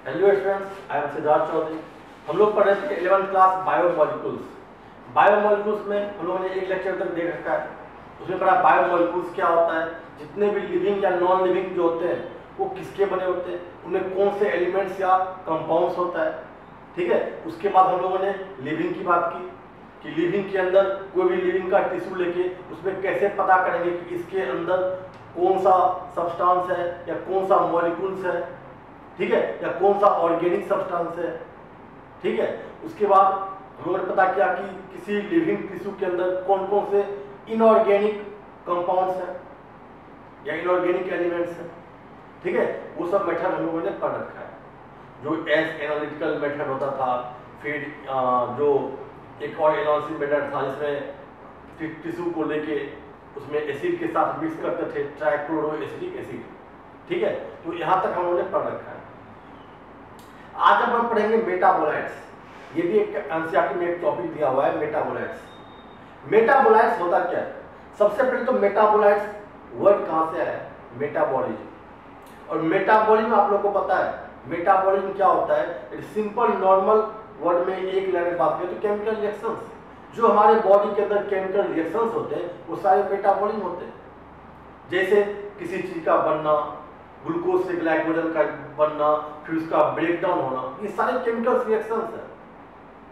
Hello students, I am Siddharth Chaudhary. हम लोग पढ़ रहे थे 11th क्लास बायोमोलिक्यूल्स। बायोमोलिक्यूल्स में हम लोगों ने एक लेक्चर तक देख रखा है। उसमें पढ़ा बायोमोलिक्यूल्स क्या होता है, जितने भी लिविंग या नॉन लिविंग जो होते हैं वो किसके बने होते हैं, उनमें कौन से एलिमेंट्स या कंपाउंड्स होता है। ठीक है, उसके बाद हम लोगों ने लिविंग की बात की कि लिविंग के अंदर कोई भी लिविंग का टिश्यू लेके उसमें कैसे पता करेंगे कि इसके अंदर कौन सा सब्सटेंस है या कौन सा मॉलिक्यूल्स है, ठीक है, या कौन सा ऑर्गेनिक सब्सटेंस है। ठीक है, उसके बाद हम लोगों ने पता किया कि किसी लिविंग टिश्यू के अंदर कौन कौन से इनऑर्गेनिक कंपाउंड्स हैं या इनऑर्गेनिक एलिमेंट्स हैं। ठीक है, वो सब मेथड हम लोगों ने पढ़ रखा है। जो एस एनालिटिकल मेथड होता था, फिर जो एक और एनालिसिस मेथड था जिसमें टिश्यू को लेके उसमें एसिड के साथ मिक्स करते थे, ट्राइक्लोरो एसिडिक एसिड। ठीक है, तो यहाँ तक हम लोगों ने पढ़ रखा है। आज अब हम पढ़ेंगे मेटाबोलाइट्स। ये भी एक एनसीईआरटी में एक टॉपिक दिया हुआ है, मेटाबोलाइट्स। मेटाबोलाइट्स होता क्या है? सबसे पहले तो मेटाबोलाइट्स वर्ड कहाँ से आया है? मेटाबॉलिज्म। और मेटाबॉलिज्म आप लोगों को पता है मेटाबॉलिज्म क्या होता है? सिंपल नॉर्मल वर्ड में एक लाइन में बात करें तो केमिकल रिएक्शंस, जो हमारे बॉडी के अंदर केमिकल रिएक्शंस होते हैं वो सारे मेटाबॉलिज्म होते हैं। जैसे किसी चीज का बनना, ग्लूकोज से ग्लाइकोजन का बनना, फिर उसका ब्रेकडाउन होना, ये सारे केमिकल रिएक्शंस हैं।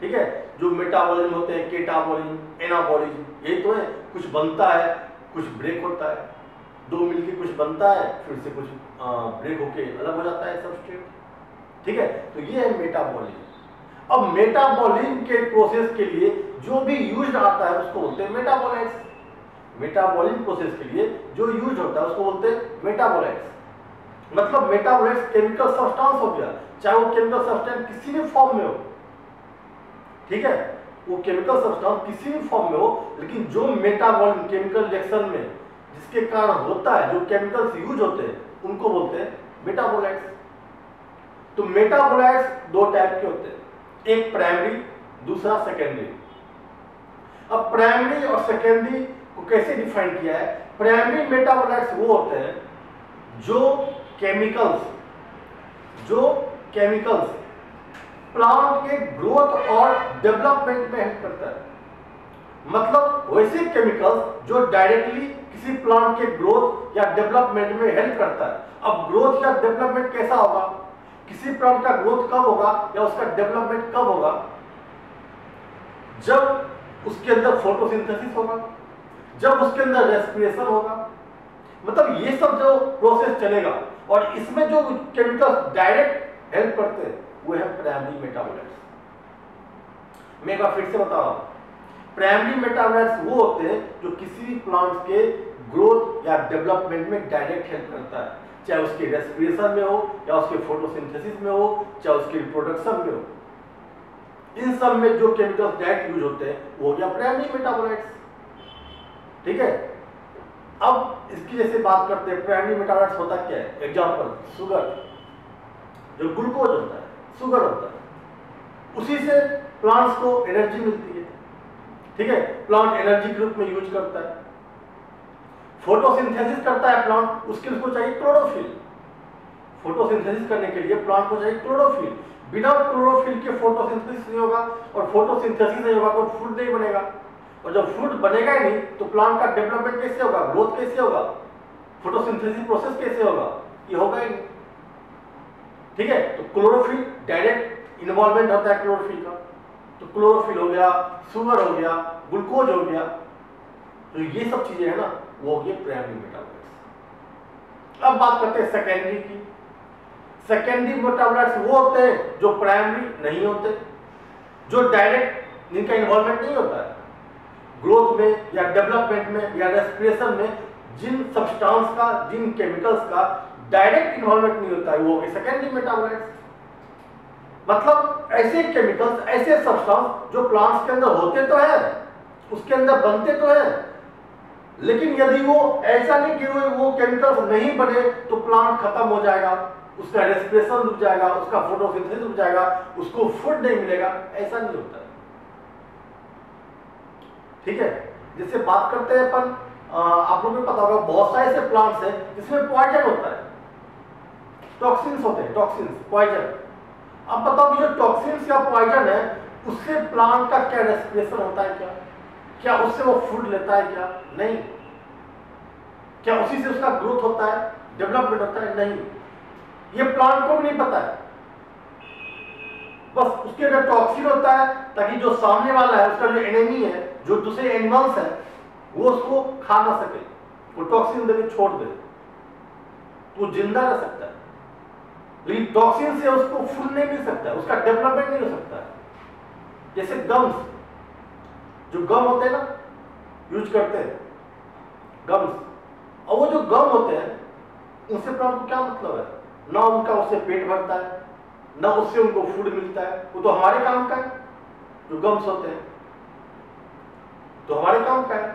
ठीक है, जो मेटाबॉलिज्म होते हैं, केटाबॉलिज्म, एनाबॉलिज्म, यही तो है। कुछ बनता है, कुछ ब्रेक होता है, दो मिलके कुछ बनता है, फिर से कुछ ब्रेक होके अलग हो जाता है सबस्ट्रेट। ठीक है, तो ये है मेटाबॉलिज्म। अब मेटाबॉलिज्म के प्रोसेस के लिए जो भी यूज आता है उसको बोलते हैं मेटाबोलाइट्स। मेटाबॉलिज्म प्रोसेस के लिए जो यूज होता है उसको बोलते हैं मेटाबोलाइट्स। मतलब मेटाबोलाइट्स केमिकल सब्सटेंस हो गया, चाहे वो केमिकल सब्सटेंस किसी भी फॉर्म में हो। ठीक है, वो केमिकल सब्सटेंस किसी भी फॉर्म में हो, लेकिन जो मेटाबॉलिज्म केमिकल रिएक्शन में जिसके कारण होता है, जो केमिकल्स यूज होते हैं, उनको बोलते हैं मेटाबोलाइट्स। तो मेटाबोलाइट्स दो टाइप के होते हैं, एक प्राइमरी, दूसरा सेकेंडरी। अब प्राइमरी और सेकेंडरी को कैसे डिफाइन किया है? प्राइमरी मेटाबोलाइट्स वो होते हैं जो केमिकल्स प्लांट के ग्रोथ और डेवलपमेंट में हेल्प करता है। मतलब वैसे केमिकल्स जो डायरेक्टली किसी प्लांट के ग्रोथ या डेवलपमेंट में हेल्प करता है। अब ग्रोथ या डेवलपमेंट कैसा होगा? किसी प्लांट का ग्रोथ कब होगा या उसका डेवलपमेंट कब होगा? जब उसके अंदर फोटोसिंथेसिस होगा, जब उसके अंदर रेस्पिरेशन होगा। मतलब ये सब जो प्रोसेस चलेगा और इसमें जो केमिकल्स डायरेक्ट हेल्प करते हैं वो है प्राइमरी मेटाबोलाइट्स। मैं एक बार फिर से बता रहा हूं, प्राइमरी मेटाबोलाइट्स वो होते हैं जो किसी भी प्लांट के ग्रोथ या डेवलपमेंट में डायरेक्ट हेल्प करता है, चाहे उसके रेस्पिरेशन में हो या उसके फोटोसिंथेसिस में हो, चाहे उसके रिप्रोडक्शन में हो। इन सब में जो केमिकल्स डायरेक्ट यूज होते हैं वो हो गया प्राइमरी मेटाबोलाइट्स। ठीक है, अब इसकी जैसे बात करते हैं प्राइमरी मेटाबोलाइट्स होता क्या है? एग्जांपल, शुगर, जो ग्लूकोज होता है, शुगर होता है, उसी से प्लांट्स को एनर्जी मिलती है। ठीक है, प्लांट एनर्जी के रूप में यूज करता है। फोटोसिंथेसिस करता है प्लांट, उसके लिए उसको चाहिए क्लोरोफिल। फोटोसिंथेसिस करने के लिए प्लांट को चाहिए क्लोरोफिल। बिना क्लोरोफिल के फोटोसिंथेसिस नहीं होगा, और फोटोसिंथेसिस नहीं होगा तो फूड नहीं बनेगा। और जब फूड बनेगा ही नहीं तो प्लांट का डेवलपमेंट कैसे होगा, ग्रोथ कैसे होगा, फोटोसिंथेसिस प्रोसेस कैसे होगा? ये होगा ही नहीं। ठीक है, तो क्लोरोफिल डायरेक्ट इन्वॉल्वमेंट होता है क्लोरोफिल का। तो क्लोरोफिल हो गया, शुगर हो गया, ग्लूकोज हो गया, तो ये सब चीजें है ना, वो हो गई प्राइमरी मेटाबोलाइट्स। अब बात करते हैं सेकेंडरी की। सेकेंडरी मेटाबोलाइट्स वो होते हैं जो प्राइमरी नहीं होते, जो डायरेक्ट जिनका इन्वॉल्वमेंट नहीं होता है ग्रोथ में या डेवलपमेंट में या रेस्पिरेशन में। जिन सब्सटेंस का, जिन केमिकल्स का डायरेक्ट इन्वॉल्वमेंट नहीं होता है वो सेकेंडरी मेटाबोलाइट्स। मतलब ऐसे केमिकल्स, ऐसे सब्सटेंस जो प्लांट्स के अंदर होते तो है, उसके अंदर बनते तो है, लेकिन यदि वो ऐसा नहीं कि वो केमिकल्स नहीं बने तो प्लांट खत्म हो जाएगा, उसका रेस्पिरेशन रुक जाएगा, उसका फोटोसिंथेसिस रुक जाएगा, उसको फूड नहीं मिलेगा, ऐसा नहीं होता है। ठीक है, जैसे बात करते हैं अपन, आप लोगों को पता होगा बहुत सारे ऐसे प्लांट्स हैं जिसमें पॉइजन होता है, टॉक्सिन्स होते हैं, टॉक्सिन्स, पॉइजन। अब बताओ कि जो टॉक्सिन्स या पॉइजन है उससे प्लांट का क्या रेस्पिरेशन होता है, क्या उससे वो फूड लेता है, क्या नहीं। क्या उसी से उसका ग्रोथ होता है, डेवलपमेंट होता है, नहीं। ये प्लांट को भी नहीं पता है। बस उसके अंदर टॉक्सिन होता है ताकि जो सामने वाला है, उसका जो एनिमी है, जो दूसरे एनिमल्स है, वो उसको खा ना सके, वो टॉक्सिन देके छोड़ दे, तो जिंदा रह सकता है। लेकिन टॉक्सिन से उसको फूड नहीं मिल सकता है, उसका डेवलपमेंट नहीं हो सकता है। जैसे गम्स, जो गम होते हैं ना, यूज करते हैं गम्स, और वो जो गम होते हैं उनसे प्लांट को क्या मतलब है, ना उनका उससे पेट भरता है, ना उससे उनको फूड मिलता है। वो तो हमारे काम का है, जो गम्स होते हैं तो हमारे काम का है,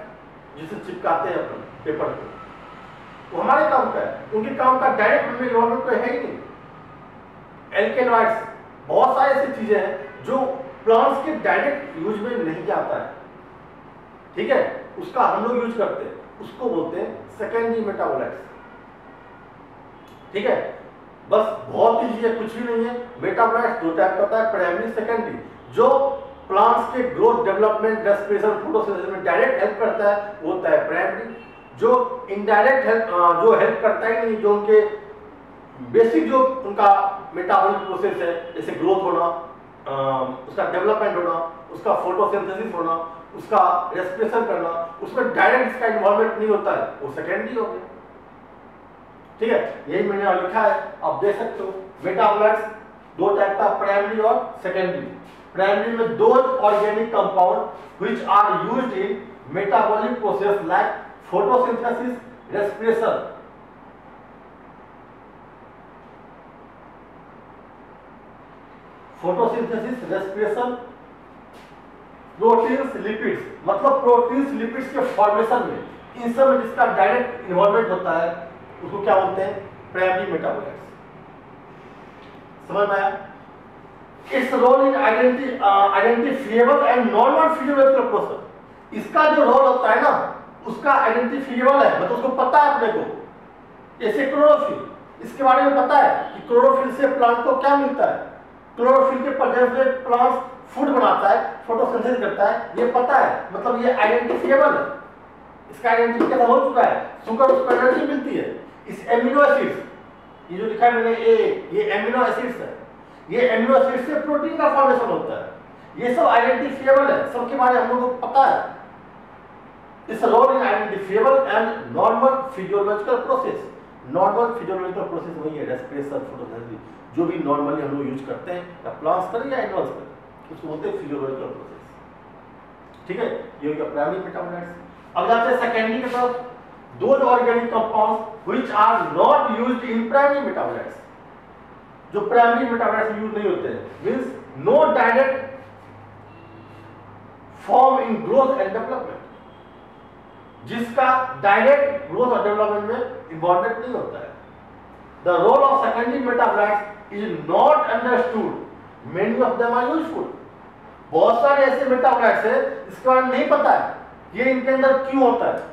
जिसे चिपकाते हैं अपन पेपर पे, वो हमारे काम का है। उनके काम का डायरेक्ट इन्वॉल्वमेंट तो है ही नहीं। एल्केनॉइड्स, बहुत सारी ऐसी चीजें हैं जो प्लांट्स के डायरेक्ट यूज में नहीं जाता है, ठीक है, उसका हम लोग यूज करते हैं, उसको बोलते हैं सेकेंडरी मेटाबोलाइट्स, ठीक है। बस बहुत ही चीजें, कुछ भी नहीं है। मेटाबोलाइट्स दो टाइप का होता है, प्राइमरी सेकेंडरी। जो प्लांट्स के ग्रोथ, डेवलपमेंट, रेस्पिरेशन, फोटोसिंथेसिस में डायरेक्ट हेल्प करता है वो होता है प्राइमरी। जो इनडायरेक्ट हेल्प, जो हेल्प करता ही नहीं, जो उनके बेसिक जो उनका मेटाबॉलिक प्रोसेस है, जैसे ग्रोथ होना, उसका डेवलपमेंट होना, उसका फोटोसिंथेसिस होना, उसका रेस्पिरेशन करना, उसमें डायरेक्ट इसका इन्वॉल्वमेंट नहीं होता है, वो सेकेंडरी हो गया, ठीक है। यही मैंने लिखा है, आप देख सकते हो। मेटाबोलाइट्स दो टाइप का, प्राइमरी और सेकेंडरी। प्राइमरी में those organic compound which are used in metabolic process like photosynthesis, respiration. Photosynthesis, respiration, proteins, lipids, मतलब प्रोटीन्स, लिपिड्स के फॉर्मेशन में, इन सब में जिसका डायरेक्ट इन्वॉल्वमेंट होता है उसको क्या बोलते हैं, प्राइमरी मेटाबोलाइट्स। समझ में आया? Its role in identifiable and normal physiological process. इसका जो रोल होता है ना, उसका आइडेंटिफिएबल है, मतलब उसको पता है अपने को। जैसे क्लोरोफिल, इसके बारे में पता है कि क्लोरोफिल से प्लांट को क्या मिलता है, क्लोरोफिल के प्रेजेंस में प्लांट फूड बनाता है, फोटोसिंथेसिस करता है, ये पता है, मतलब ये आइडेंटिफिएबल है। इसका आइडेंटिफिकेशन हो चुका है, शुगर उसको एनर्जी मिलती है। इस एमिनो एसिड्स, ये जो लिखा है मैंने ये एमिनो एसिड्स है, ये एमिनो एसिड से प्रोटीन का फॉर्मेशन होता है। ये सब आइडेंटिफिएबल है, सबके बारे में हम लोगों को पता है। Its role in identifiable and normal physiological process. Normal physiological process वही है, रेस्पिरेशन, फोटोसिंथेसिस, जो भी नॉर्मली हम लोग यूज करते हैं, या प्लांट्स पर या एनिमल्स पर, उसको बोलते हैं फिजियोलॉजिकल प्रोसेस, ठीक है। ये हो गया प्राइमरी मेटाबोलाइट्स। अब जाते हैं सेकेंडरी की तरफ। Those organic compounds which are not used in primary metabolites, जो प्राइमरी मेटाबोलाइट्स यूज नहीं होते हैं, means no direct form in growth and development, जिसका डायरेक्ट ग्रोथ और डेवलपमेंट में इन्वॉल्वमेंट नहीं होता है। The role of secondary metabolites is not understood, many of them are useful. बहुत सारे ऐसे मेटाबोलाइट्स हैं इसके बारे में नहीं पता है ये इनके अंदर क्यों होता है।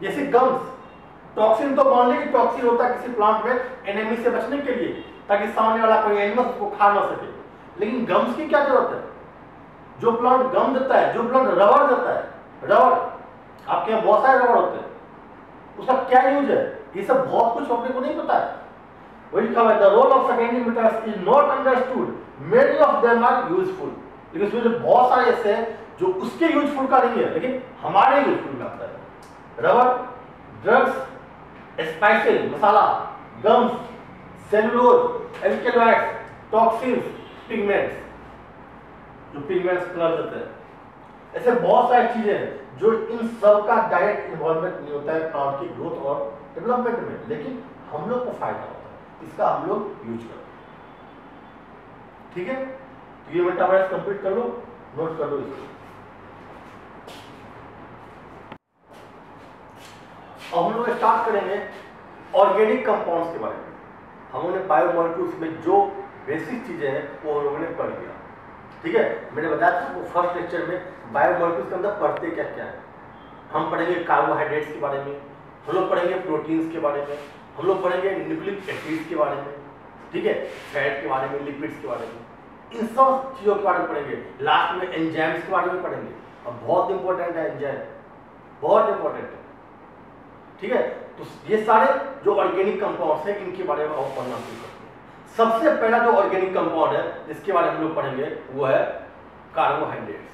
जैसे गम्स, टॉक्सिन तो मान ली टॉक्सिन होता है किसी प्लांट में एनिमी से बचने के लिए, ताकि सामने वाला कोई एनिमल उसको खा ना सके। लेकिन गम्स की क्या जरूरत है? जो प्लांट गम देता है, जो प्लांट रबर देता है, रबर, आपके यहाँ बहुत सारे रबर होते हैं, उसका क्या यूज है, ये सब बहुत कुछ अपने को नहीं पता है। वही लिखा हुआ है, the role of secondary metabolites is not understood, many of them are useful. लेकिन उसमें जो बहुत सारे ऐसे हैं जो उसके यूजफुल का नहीं है, लेकिन हमारे यूजफुल में आता है। Rubber, drugs, spices, masala, gums, cellulose, alkaloids, toxins, pigments, जो पिगमेंट्स कलर देते हैं, ऐसे बहुत सारी चीजें हैं जो इन सब का डायरेक्ट इन्वॉल्वमेंट नहीं होता है प्लांट की ग्रोथ और डेवलपमेंट में, लेकिन हम लोग को फायदा होता है, इसका हम लोग यूज करते हैं, ठीक है। तो ये मेटाबोलाइट्स कंप्लीट कर लो, नोट कर लो इसको। अब हम लोग स्टार्ट करेंगे ऑर्गेनिक कंपाउंड्स के बारे में। हम लोगों ने बायोमोलिक्यूल्स में जो बेसिक चीजें हैं वो हम लोगों ने पढ़ लिया, ठीक है। मैंने बताया था वो फर्स्ट लेक्चर में बायोमोलिक्यूल्स के अंदर पढ़ते क्या क्या है। हम पढ़ेंगे कार्बोहाइड्रेट्स के बारे में, हम लोग पढ़ेंगे प्रोटीन्स के बारे में, हम लोग पढ़ेंगे न्यूक्लिक एसिड्स के बारे में, ठीक है, फैट के बारे में, लिपिड्स के बारे में, इन सब चीजों के बारे में पढ़ेंगे। लास्ट में एंजाइम्स के बारे में पढ़ेंगे। अब बहुत इंपॉर्टेंट है एंजाइम, बहुत इंपॉर्टेंट है, ठीक है। तो ये सारे जो ऑर्गेनिक कंपाउंड्स हैं इनके बारे में आप पढ़ना शुरू करते हैं। सबसे पहला जो ऑर्गेनिक कंपाउंड है जिसके बारे में हम लोग पढ़ेंगे वो है कार्बोहाइड्रेट्स।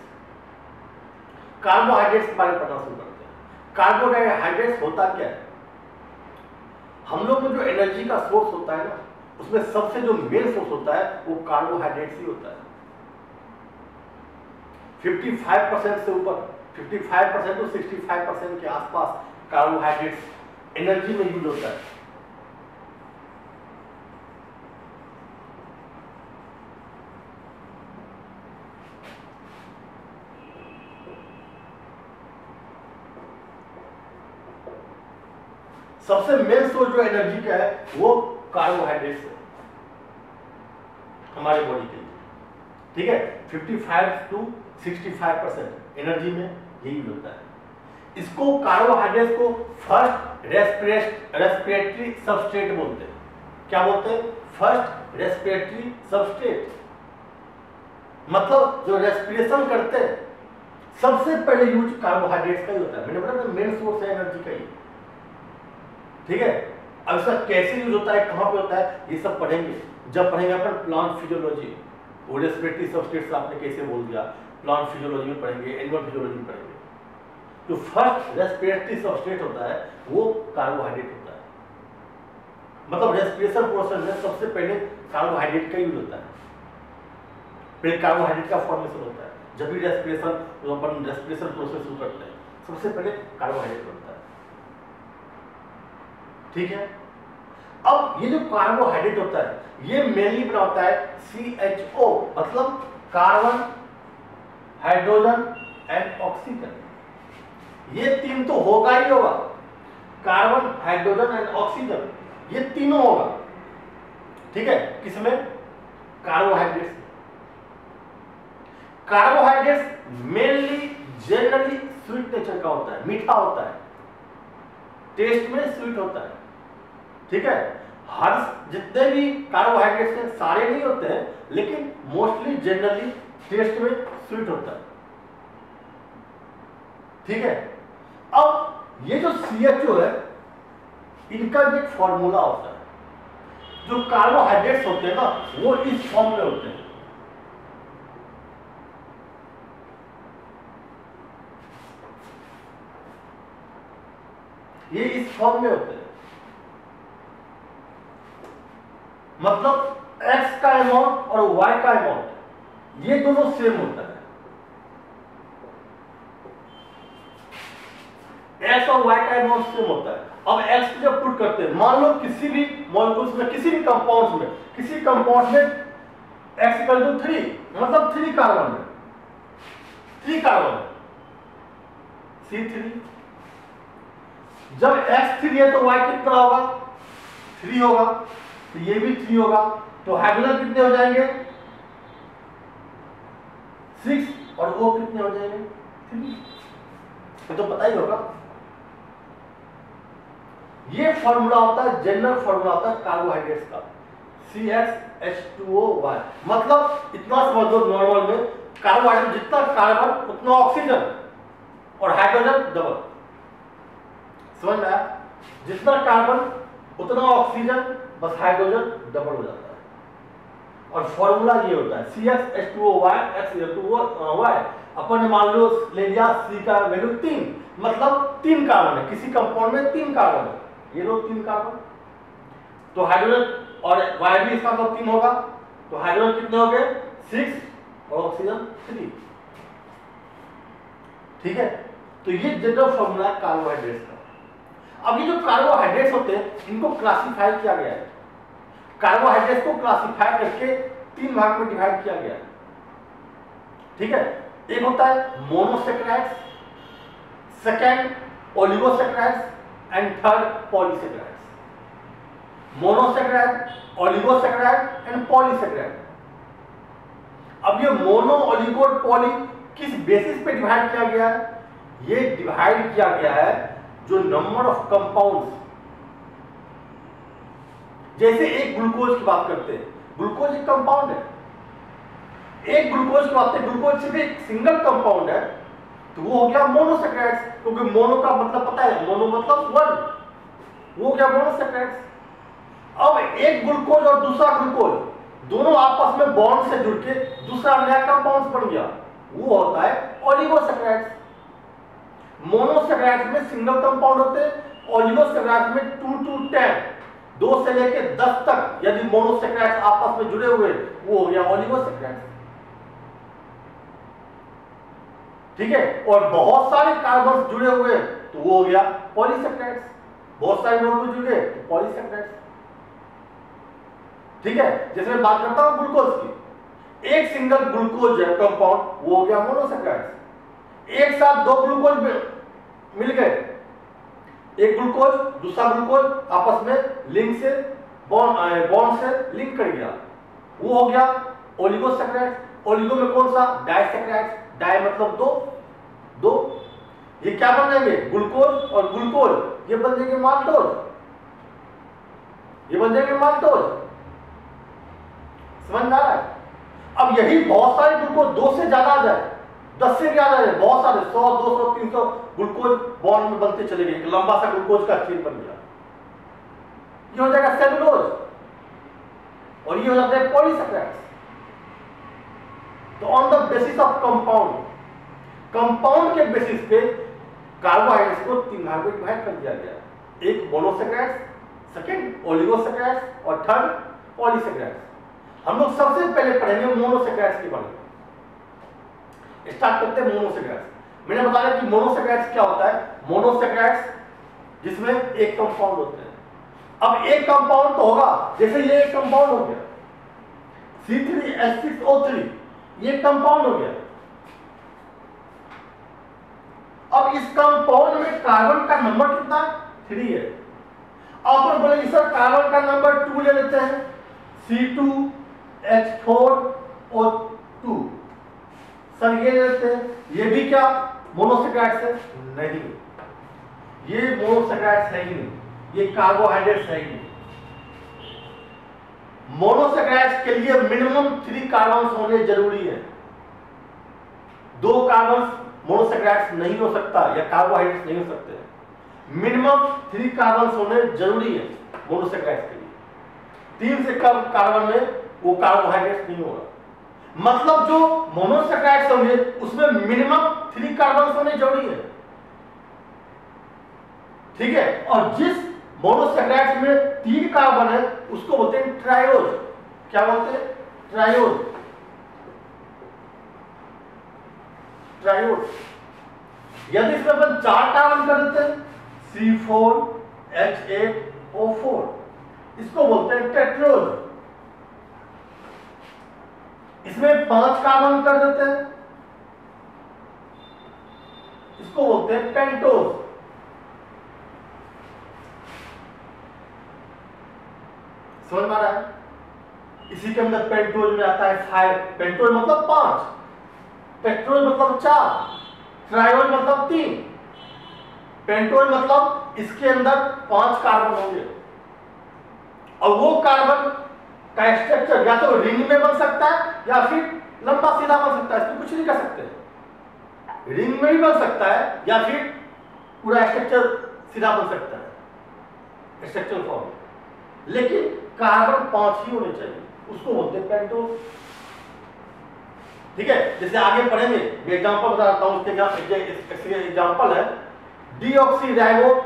कार्बोहाइड्रेट्स के बारे में पढ़ना शुरू करते हैं। कार्बोहाइड्रेट्स होता क्या है? हम लोग को जो एनर्जी का सोर्स होता है ना, उसमें सबसे जो मेन सोर्स होता है वो कार्बोहाइड्रेट्स ही होता है। 55% से ऊपर, 55% to 65% के आसपास कार्बोहाइड्रेट्स एनर्जी में यूज होता है। सबसे मेन सोर्स जो एनर्जी का है वो कार्बोहाइड्रेट्स है हमारे बॉडी के लिए, ठीक है। 55 to 65% एनर्जी में यही होता है। इसको कार्बोहाइड्रेट्स को फर्स्ट रेस्पिरेटरी सबस्ट्रेट बोलते हैं। क्या बोलते हैं? First respiratory substrate. मतलब जो रेस्पिरेशन करते हैं सबसे पहले यूज कार्बोहाइड्रेट्स का ही होता है। मैंने बताया मेन सोर्स है एनर्जी का ही, ठीक है। अब इसका कैसे यूज होता है, कहां पे होता है, ये सब पढ़ेंगे जब पढ़ेंगे अपन प्लांट फिजियोलॉजी। वो रेस्पिरेटरी सबस्ट्रेट आपने कैसे बोल दिया, प्लांट फिजियोलॉजी में पढ़ेंगे, एनिमल फिजियोलॉजी में पढ़ेंगे। जो फर्स्ट रेस्पिरेटरी सबस्ट्रेट होता है वो कार्बोहाइड्रेट होता है। मतलब रेस्पिरेशन प्रोसेस में सबसे पहले कार्बोहाइड्रेट का यूज होता है। पहले कार्बोहाइड्रेट का फॉर्मेशन होता है। जब भी रेस्पिरेशन अपन रेस्पिरेशन प्रोसेस शुरू करते हैं सबसे पहले कार्बोहाइड्रेट बनता है, ठीक है। अब ये जो कार्बोहाइड्रेट होता है ये मेनली बनाता है CHO, मतलब कार्बन, हाइड्रोजन एंड ऑक्सीजन। ये तीन तो होगा ही होगा, कार्बन, हाइड्रोजन एंड ऑक्सीजन, ये तीनों होगा, ठीक है। किसमें? Carbohydrates. Carbohydrates mainly generally sweet nature का होता है, मीठा होता है, टेस्ट में स्वीट होता है, ठीक है। हर जितने भी कार्बोहाइड्रेट्स हैं सारे नहीं होते हैं, लेकिन मोस्टली जनरली टेस्ट में स्वीट होता है, ठीक है। अब ये जो CHO है इनका एक फॉर्मूला होता है। जो कार्बोहाइड्रेट्स होते हैं ना वो इस फॉर्म में होते हैं। ये इस फॉर्म में होते हैं। मतलब X का अमाउंट और Y का अमाउंट ये दोनों सेम होता है। X और Y का अमाउंट सेम होता है। अब X जब पुट करते हैं, मान लो किसी भी मॉलिक्यूल्स में, किसी भी कंपाउंड्स में, किसी कंपाउंड में X इक्वल टू 3, मतलब 3 कार्बन है, 3 कार्बन है, C3। जब X 3 है तो Y कितना होगा? 3 होगा, तो ये भी 3 होगा, तो हाइड्रोजन कितने हो जाएंगे? 6, और O कितने हो जाएंगे? 3। ये तो पता ही होगा। ये फॉर्मूला होता है, जनरल फॉर्मूला होता है कार्बोहाइड्रेट्स का, CH2OY। मतलब इतना समझ लो, नॉर्मल में कार्बोहाइड्रेट जितना कार्बन उतना ऑक्सीजन और हाइड्रोजन डबल। समझ में आया? जितना कार्बन उतना ऑक्सीजन, बस हाइड्रोजन डबल हो जाता है। और फॉर्मूला ये होता है CH2OY H2OY। अपन ने मान लो ले लिया C का वैल्यू 3, मतलब 3 कार्बन है, किसी कंपाउंड में 3 कार्बन है, ये लो 3 कार्बन, तो हाइड्रोजन और Y भी इसका मतलब 3 होगा, तो हाइड्रोजन कितने हो गए? 6 और ऑक्सीजन 3, ठीक है। तो ये जनरल फॉर्मूला है कार्बोहाइड्रेट्स का। अब ये जो कार्बोहाइड्रेट्स होते हैं इनको क्लासिफाई किया गया है। कार्बोहाइड्रेट्स को क्लासिफाई करके 3 भाग में डिवाइड किया गया है, ठीक है। एक होता है monosaccharides, second oligosaccharides and third polysaccharides. Monosaccharide, oligosaccharide and polysaccharide. अब ये मोनो, ओलिगो और पॉली किस बेसिस पे डिवाइड किया गया है? ये डिवाइड किया गया है जो नंबर ऑफ कंपाउंड्स जैसे एक ग्लूकोज की बात करते हैं, ग्लूकोज एक कंपाउंड है, एक ग्लूकोज की बात करते हैं, ग्लूकोज सिर्फ एक सिंगल कंपाउंड है, तो वो हो गया मोनोसैकेराइड्स, क्योंकि मोनो का मतलब पता है, मोनो मतलब वन, वो हो गया मोनोसैकेराइड्स। अब एक ग्लूकोज और दूसरा ग्लूकोज दोनों आपस में बॉन्ड से जुड़ के दूसरा नया कंपाउंड बन गया, वो होता है ओलिगोसैकेराइड्स। मोनोसैकेराइड्स में सिंगल कंपाउंड होते हैं, ओलिगोसैकेराइड्स में 2 to 10, 2 से लेके 10 तक यदि मोनोसैकेराइड्स आपस में जुड़े हुए, वो हो गया ओलिगोसैकेराइड्स। ठीक है, और बहुत सारे कार्बन जुड़े हुए तो वो हो गया पॉलीसैकेराइड्स, बहुत सारे मॉलिक्यूल जुड़े तो पॉलीसैकेराइड्स। ठीक है, जैसे मैं बात करता हूं ग्लूकोज की, एक सिंगल ग्लूकोज है कंपाउंड, वो हो गया मोनोसैकेराइड्स। एक साथ दो ग्लूकोज मिल गए, एक ग्लूकोज दूसरा ग्लूकोज आपस में लिंक से बॉन्ड से लिंक कर गया, वो हो गया ओलिगोसैकेराइड्स। ओलिगो में कौन सा? डाइसैकेराइड्स, डाई मतलब दो, ये क्या बन जाएंगे? ग्लूकोज और ग्लूकोज, ये बन जाएंगे माल्टोज, ये बन जाएंगे माल्टोज। समझ में आ रहा है? अब यही बहुत सारे ग्लूकोज, 2 से ज्यादा आ जाए, 10 से ज्यादा आ जाए, बहुत सारे 100, 200, 300 ग्लूकोज बॉन्ड में बनते चले गए, एक लंबा सा ग्लूकोज का चेन बन गया, ये हो जाएगा सेलुलोज, और ये हो जाता है पॉलीसैकेराइड्स। तो on the basis of compound, compound के बेसिस पे कार्बोहाइड्रेट्स को 3 भाग में डिवाइड कर दिया गया, एक मोनोसैकेराइड्स, सेकंड ओलिगोसैकेराइड्स और थर्ड पॉलीसैकेराइड्स। हम लोग सबसे पहले पढ़ेंगे मोनोसैकेराइड्स के बारे में। स्टार्ट करते हैं मोनोसैकेराइड्स। मैंने बताया कि मोनोसैकेराइड्स क्या होता है, मोनोसैकेराइड्स जिसमें एक कंपाउंड होते हैं। अब एक कंपाउंड तो होगा, जैसे ये एक कंपाउंड हो गया C3H6O3, ये कंपाउंड हो गया। अब इस कंपाउंड में कार्बन का नंबर कितना? 3 है। अब अपन बोलेंगे सर कार्बन का नंबर 2 ले लेते हैं, C2H4O2, सर ये ले लेते हैं, ये भी क्या मोनोसैकेराइड्स है? नहीं, ये मोनोसैकेराइड्स है ही नहीं, ये कार्बोहाइड्रेट्स है ही नहीं। मोनोसैकेराइड्स के लिए मिनिमम 3 कार्बन होने जरूरी है, 2 कार्बन मोनोसैकेराइड्स नहीं हो सकता या कार्बोहाइड्रेट्स नहीं हो सकते, मिनिमम 3 कार्बन होने जरूरी है मोनोसैकेराइड्स के लिए। 3 से कम कार्बन में वो कार्बोहाइड्रेट्स नहीं होगा, मतलब जो मोनोसैकेराइड्स होंगे उसमें मिनिमम 3 कार्बन होने जरूरी है। ठीक है, और जिस मोनोसैकेराइड्स में 3 कार्बन है उसको बोलते हैं ट्रायोज। क्या बोलते हैं? Triose, triose. यदि इसमें अपन 4 कार्बन कर देते हैं, C4H8O4, इसको बोलते हैं टेट्रोज। इसमें 5 कार्बन कर देते हैं, इसको बोलते हैं पेंटोज। समझ में आ रहा है? इसी के अंदर पेंटोज में आता है 5, पेंटोज मतलब 5, पेट्रोज मतलब 4, ट्रायोज मतलब 3, पेंटोज मतलब इसके अंदर 5 कार्बन होंगे। और वो कार्बन का स्ट्रक्चर या तो रिंग में बन सकता है या फिर लंबा सीधा बन सकता है, इसमें कुछ नहीं कर सकते। रिंग में भी बन सकता है या फिर पूरा स्ट्रक्चर सीधा बन सकता है, स्ट्रक्चर फॉर्म, लेकिन कार्बन 5 ही होने चाहिए, उसको बोलते हैं पेंटोज। ठीक है, जैसे आगे पढ़ेंगे, मैं एग्जांपल बता रहा हूं, उसके एग्जांपल है डीऑक्सीराइबोज,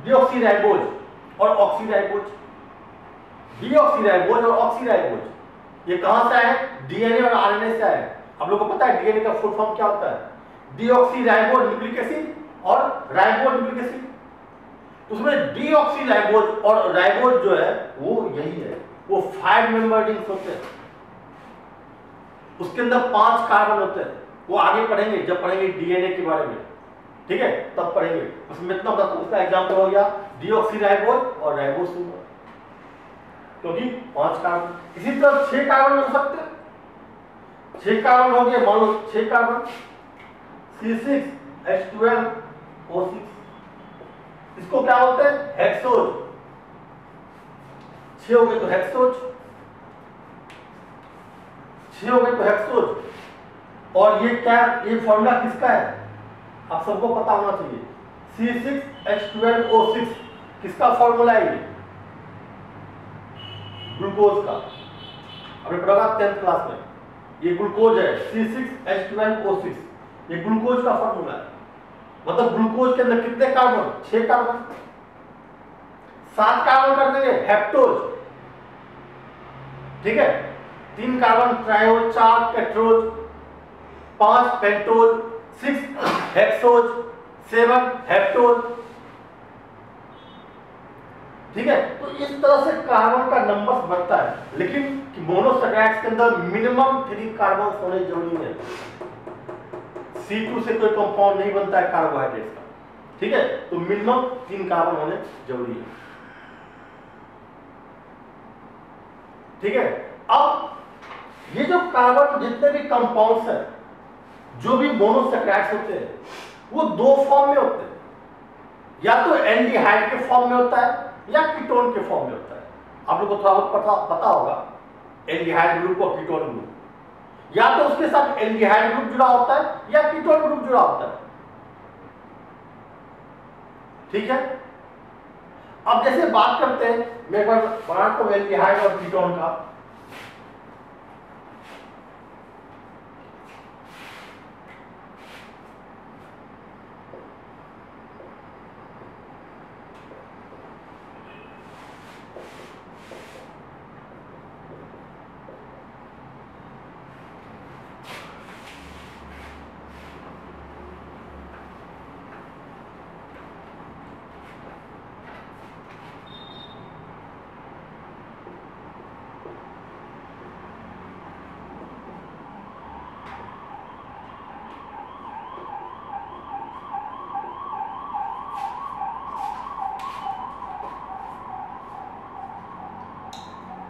डीऑक्सीराइबोज और ऑक्सीराइबोज। डीऑक्सीराइबोज और ऑक्सीराइबोज ये कहां से आए? डीएनए और आरएनए से आए। आप लोगों को पता है डीएनए का फुल फॉर्म क्या होता है? डीऑक्सीराइबोज न्यूक्लिक एसिड और राइबोज न्यूक्लिक एसिड। उसमें डीऑक्सीराइबोज और राइबोज जो है वो यही है, वो 5 मेंबर रिंग्स होते हैं, उसके अंदर 5 कार्बन होते हैं। वो आगे पढ़ेंगे जब पढ़ेंगे डीएनए के बारे में, ठीक है, तब पढ़ेंगे। उसमें इतना बता, उसका एग्जांपल हो गया डीऑक्सीराइबोज और राइबोज, क्योंकि 5 कार्बन। इसी तरह 6 कार्बन हो सकते हैं, 6 कार्बन हो गए, मान लो 6 कार्बन, C6H12O6, इसको क्या बोलते हैं? हेक्सोज। 6 हो गए तो हेक्सोज, 6 हो गए तो हेक्सोज। और ये क्या, ये फॉर्मूला किसका है आप सबको पता होना चाहिए, C6H12O6 किसका फॉर्मूला है ये, ग्लूकोज का। आपने पढ़ा 10th क्लास में, ये ग्लूकोज है C6H12O6, ये ग्लूकोज का फॉर्मूला है। मतलब ग्लूकोज के अंदर कितने कार्बन, 6 कार्बन, 7 कार्बन कर देंगे हेप्टोज, ठीक है, 3 carbon triose, 4 tetrose, 5 pentose, 6 hexose, 7 heptose, ठीक है। तो इस तरह से कार्बन का नंबर बढ़ता है, लेकिन मोनोसैकराइड्स के अंदर मिनिमम 3 कार्बन होने जरूरी है। C2 से कोई कंपाउंड नहीं बनता है कार्बोहाइड्रेट्स का, ठीक है, तो मिनिमम 3 कार्बन होने जरूरी है, ठीक है। अब ये जो कार्बन जितने भी कंपाउंड्स हैं, जो भी मोनोसैकराइड्स होते हैं, वो 2 फॉर्म में होते हैं, या तो एल्डिहाइड के फॉर्म में होता है या कीटोन के फॉर्म में होता है। आप लोगों को थोड़ा बहुत पता होगा एल्डिहाइड ग्रुप और कीटोन ग्रुप, या तो उसके साथ एल्डिहाइड ग्रुप जुड़ा होता है या कीटोन ग्रुप जुड़ा होता है, ठीक है। अब जैसे बात करते हैं, मैं एक बार बनाता हूं एल्डिहाइड और कीटोन का।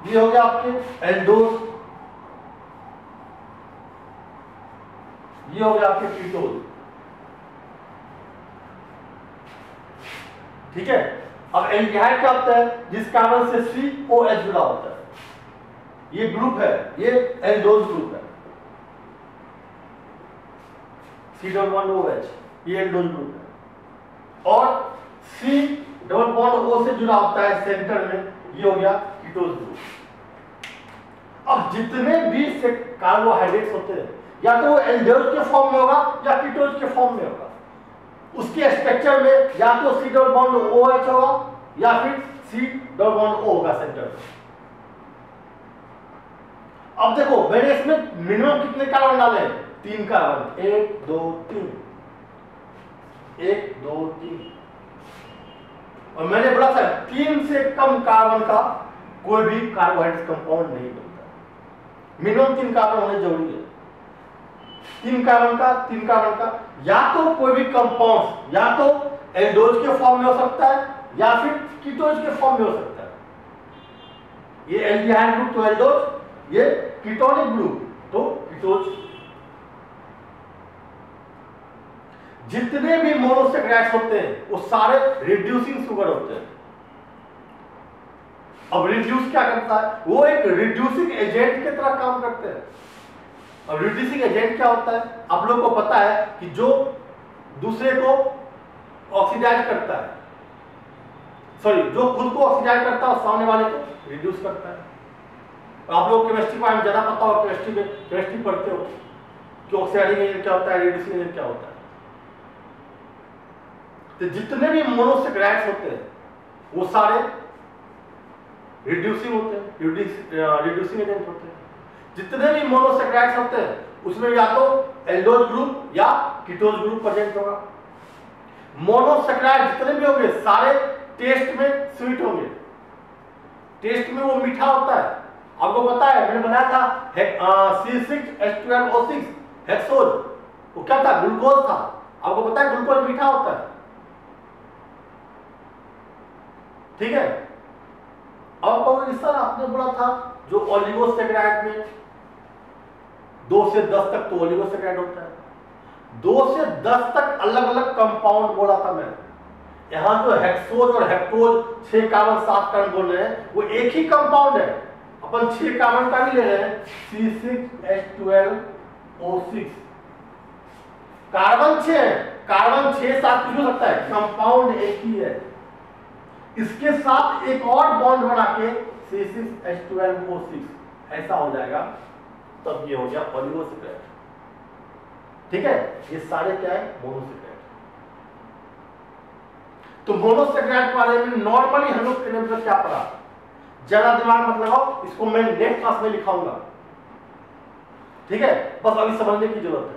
ये हो गया आपके एल्डोज, ये हो गया आपके कीटोन, ठीक है। अब एल्डिहाइड क्या होता है, जिस कार्बन से COH जुड़ा होता है, ये ग्रुप है, ये एल्डोज ग्रुप है, C⋅OH, ये एल्डोज ग्रुप है। और C⋅O से जुड़ा होता है सेंटर में, ये हो गया कीटोज ग्रुप। अब जितने भी कार्बोहाइड्रेट्स होते हैं, या तो वो एल्डोज के फॉर्म में होगा या कीटोज के फॉर्म में होगा, उसके स्ट्रक्चर में या तो C⋅OH होगा या फिर C⋅O होगा सेंटर में। अब देखो मैंने इसमें मिनिमम कितने कार्बन डाले हैं, 3 कार्बन, 1 2 3, 1 2 3, और मैंने बोला था 3 से कम कार्बन का कोई भी कार्बोहाइड्रेट कंपाउंड नहीं बनता, मिनिमम 3 कार्बन होने जरूरी है। 3 कार्बन का या तो कोई भी कंपाउंड या तो एल्डोज के फॉर्म में हो सकता है या फिर कीटोज के फॉर्म में हो सकता है। ये एल्डिहाइड ग्रुप तो एल्डोज, ये कीटोनिक ग्रुप तो कीटोज। जितने भी मोनोसैकराइड्स होते हैं वो सारे रिड्यूसिंग शुगर होते हैं। अब रिड्यूस क्या करता है, वो एक रिड्यूसिंग एजेंट की तरह काम करते हैं। अब रिड्यूसिंग एजेंट क्या होता है, आप लोग को पता है कि जो दूसरे को ऑक्सीडाइज करता है, सॉरी जो खुद को ऑक्सीडाइज करता है और सामने वाले को रिड्यूस करता है। और आप लोग केमिस्ट्री में ज्यादा पता हो, केमिस्ट्री पढ़ते हो कि ऑक्सीडाइजिंग एजेंट क्या होता है, रिड्यूसिंग एजेंट क्या होता है। तो जितने भी मोनोसैकराइड्स होते हैं वो सारे रिड्यूसिंग होते हैं, रिड्यूसिंग एजेंट होते हैं। जितने भी मोनोसैकराइड्स होते हैं उसमें या तो एल्डोज ग्रुप या कीटोज ग्रुप प्रेजेंट होगा। मोनोसैकराइड जितने भी होंगे सारे टेस्ट में स्वीट होंगे, टेस्ट में वो मीठा होता है। आपको पता है मैंने बनाया था C6H12O6 हेक्सोज, वो क्या था, ग्लूकोज था। आपको पता है ग्लूकोज मीठा होता है, ठीक है। अब सर आपने बोला था जो ओलिगोसैकराइड में 2 से 10 तक तो ओलिगोसैकराइड होता है, 2 से 10 तक अलग अलग कंपाउंड बोला था मैं, यहाँ जो हेक्सोज और हेप्टोज 6 कार्बन 7 कार्बन बोल रहे हैं वो एक ही कंपाउंड है, अपन 6 कार्बन का भी ले रहे हैं, C6H12O6 कार्बन 6 है, कार्बन 6 7 कुछ हो सकता है, कंपाउंड एक ही है। इसके साथ एक और बॉन्ड बना के C6H12O6 ऐसा हो जाएगा, तब ये हो गया ओलिगोसैकेराइड। ठीक है, ये सारे क्या है, मोनोसैकेराइड। तो मोनोसैकेराइड के बारे में नॉर्मली हम लोग में क्या पढ़ा, ज्यादा दिमाग मत लगाओ, इसको मैं नेक्स्ट क्लास में लिखाऊंगा। ठीक है, बस अभी समझने की जरूरत है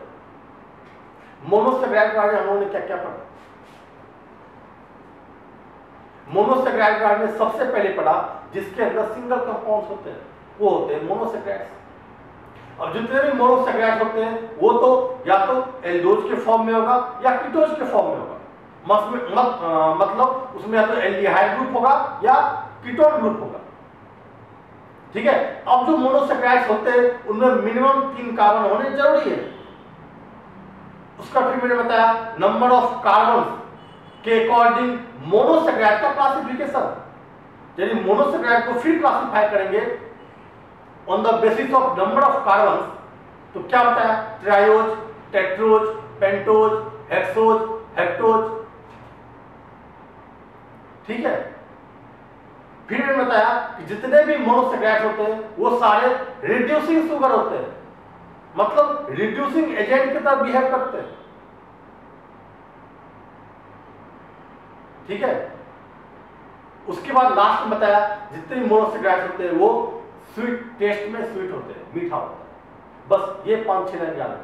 मोनोसैकेराइड के बारे में हम लोगों ने क्या क्या पढ़ा। मोनोसैकेराइड के बारे में सबसे पहले पढ़ा जिसके अंदर सिंगल कंपाउंड्स होते हैं वो होते हैं मोनोसैकेराइड्स। अब जितने भी मोनोसैकेराइड होते हैं वो तो या तो एल्डोज के फॉर्म में होगा या कीटोज के फॉर्म में होगा। मतलब उसमें या तो एल्डिहाइड ग्रुप होगा या कीटोन ग्रुप होगा। ठीक है, अब जो मोनोसैकेराइड्स होते हैं उनमें मिनिमम 3 कार्बन होने जरूरी है। उसका फिर मैंने बताया नंबर ऑफ कार्बन के अकॉर्डिंग मोनोसैकेराइड का क्लासिफिकेशन, यदि मोनोसैकेराइड को फिर क्लासिफाई करेंगे on the basis of number of carbon, तो क्या होता है, triose, tetrose, pentose, hexose, heptose. ठीक है, फिर मैंने बताया कि जितने भी मोनोसैकेराइड होते हैं वो सारे रिड्यूसिंग शुगर होते हैं, मतलब रिड्यूसिंग एजेंट की तरह बिहेव करते हैं। ठीक है, उसके बाद लास्ट में बताया जितने भी मोनोसैकेराइड होते हैं वो स्वीट टेस्ट में स्वीट होते हैं, मीठा होता है। बस ये 5-6 लाइन याद रखना है।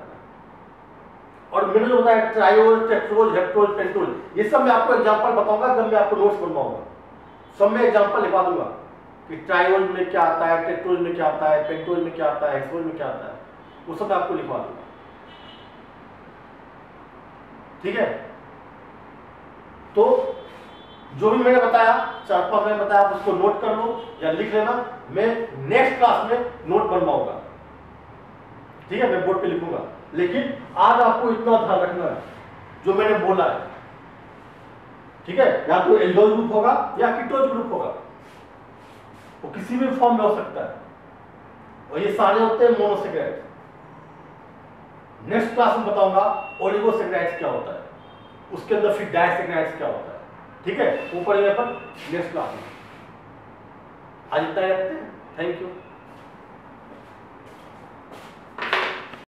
और मैंने जो बताया ट्रायोज, टेट्रोज, हेप्टोज, पेंटोज, ये सब मैं आपको एग्जांपल बताऊंगा जब मैं आपको नोट्स बनवाऊंगा। सब में एग्जांपल लिखवा दूंगा कि ट्रायोज में क्या आता है, टेट्रोज में क्या आता है, पेंटोज में क्या आता है, हेक्सोज में क्या आता है, वो सब मैं आपको लिखवा दूंगा। ठीक है, तो जो भी मैंने बताया 4-5 मैंने बताया आप उसको नोट कर लो या लिख लेना, मैं नेक्स्ट क्लास में नोट बनवाऊंगा। ठीक है, मैं बोर्ड पे लिखूंगा, लेकिन आज आपको इतना ध्यान रखना है जो मैंने बोला है। ठीक है, या तो एल्डोज ग्रुप होगा या कीटोज ग्रुप होगा, वो किसी भी फॉर्म में हो सकता है, और ये सारे होते हैं मोनोसैकेराइड। नेक्स्ट क्लास में बताऊंगा ओलिगोसैकेराइड्स क्या होता है, उसके अंदर फिर डाइसैकेराइड्स क्या होता है। ठीक है, ऊपर ये पर नेक्स्ट क्लास में। आज इतना ही रखते हैं, थैंक यू।